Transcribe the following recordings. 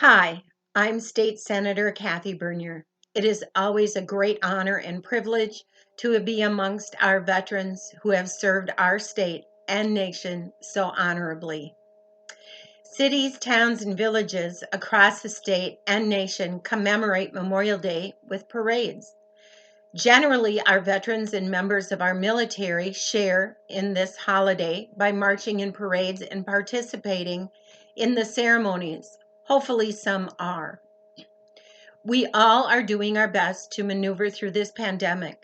Hi, I'm State Senator Kathy Bernier. It is always a great honor and privilege to be amongst our veterans who have served our state and nation so honorably. Cities, towns, and villages across the state and nation commemorate Memorial Day with parades. Generally, our veterans and members of our military share in this holiday by marching in parades and participating in the ceremonies. Hopefully, some are. We all are doing our best to maneuver through this pandemic.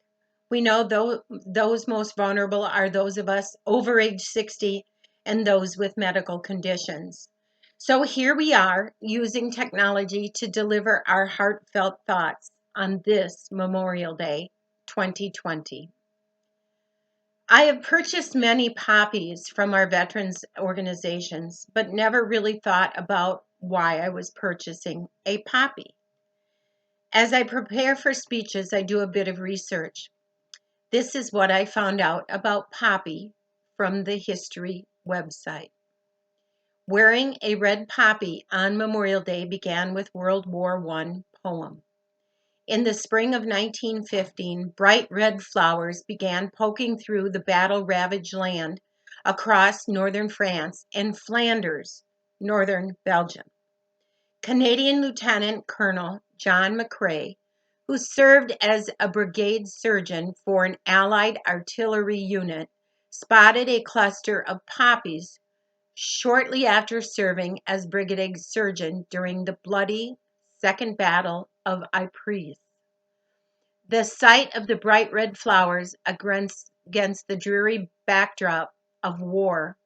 We know those most vulnerable are those of us over age 60 and those with medical conditions. So here we are using technology to deliver our heartfelt thoughts on this Memorial Day 2020. I have purchased many poppies from our veterans organizations, but never really thought about why I was purchasing a poppy. As I prepare for speeches, I do a bit of research. This is what I found out about poppy from the history website. Wearing a red poppy on Memorial Day began with World War I poem. In the spring of 1915, bright red flowers began poking through the battle-ravaged land across northern France and Flanders, northern Belgium. Canadian Lieutenant Colonel John McCrae, who served as a brigade surgeon for an Allied artillery unit, spotted a cluster of poppies shortly after serving as brigade surgeon during the bloody Second Battle of Ypres. The sight of the bright red flowers against the dreary backdrop of war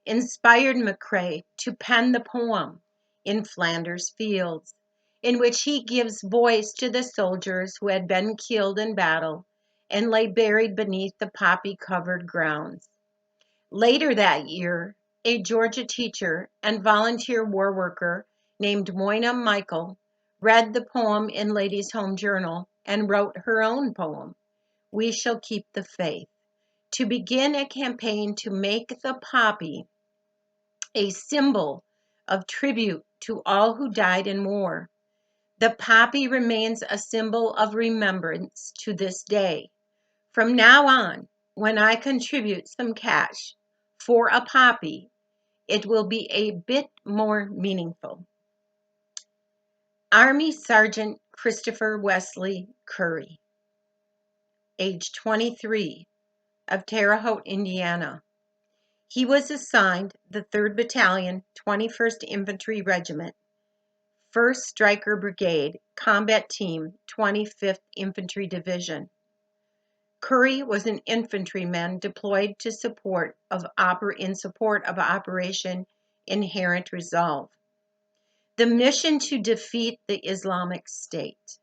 inspired McCrae to pen the poem In Flanders Fields, in which he gives voice to the soldiers who had been killed in battle and lay buried beneath the poppy-covered grounds. Later that year, a Georgia teacher and volunteer war worker named Moina Michael read the poem in Ladies' Home Journal and wrote her own poem, We Shall Keep the Faith, to begin a campaign to make the poppy a symbol of tribute to all who died in war. The poppy remains a symbol of remembrance to this day. From now on, when I contribute some cash for a poppy, it will be a bit more meaningful. Army Sergeant Christopher Wesley Curry, age 23, of Terre Haute, Indiana. He was assigned the 3rd Battalion, 21st Infantry Regiment, 1st Stryker Brigade, Combat Team, 25th Infantry Division. Curry was an infantryman deployed in support of Operation Inherent Resolve, the mission to defeat the Islamic State.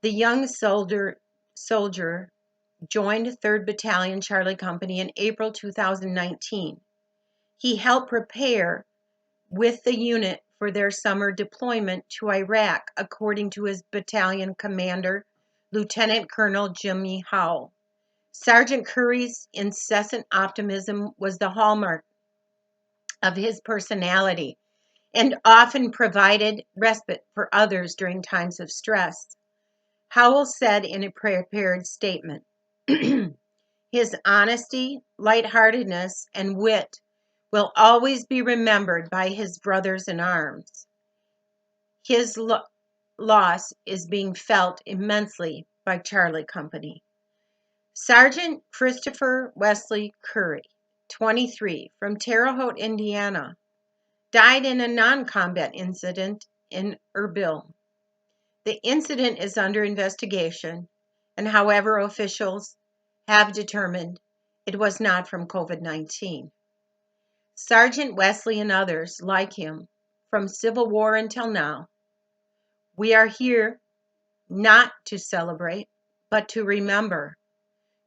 The young soldier joined 3rd Battalion Charlie Company in April 2019. He helped prepare with the unit for their summer deployment to Iraq, according to his battalion commander, Lieutenant Colonel Jimmy Howell. Sergeant Curry's incessant optimism was the hallmark of his personality and often provided respite for others during times of stress. Howell said in a prepared statement, his honesty, lightheartedness, and wit will always be remembered by his brothers in arms. His loss is being felt immensely by Charlie Company. Sergeant Christopher Wesley Curry, 23, from Terre Haute, Indiana, died in a non-combat incident in Erbil. The incident is under investigation, and however, officials have determined it was not from COVID-19. Sergeant Wesley and others like him, from Civil War until now, we are here not to celebrate, but to remember,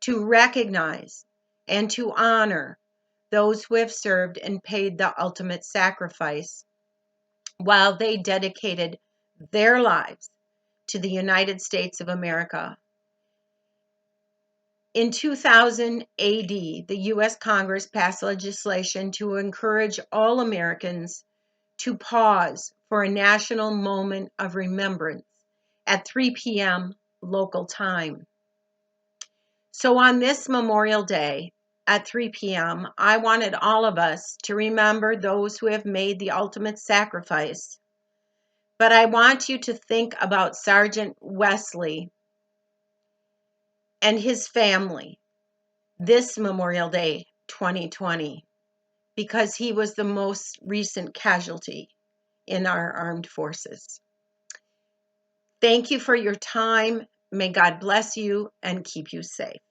to recognize, and to honor those who have served and paid the ultimate sacrifice while they dedicated their lives to the United States of America. In 2000 AD, the U.S. Congress passed legislation to encourage all Americans to pause for a national moment of remembrance at 3 p.m. local time. So on this Memorial Day at 3 p.m., I wanted all of us to remember those who have made the ultimate sacrifice. But I want you to think about Sergeant Wesley and his family this Memorial Day 2020, because he was the most recent casualty in our armed forces. Thank you for your time. May God bless you and keep you safe.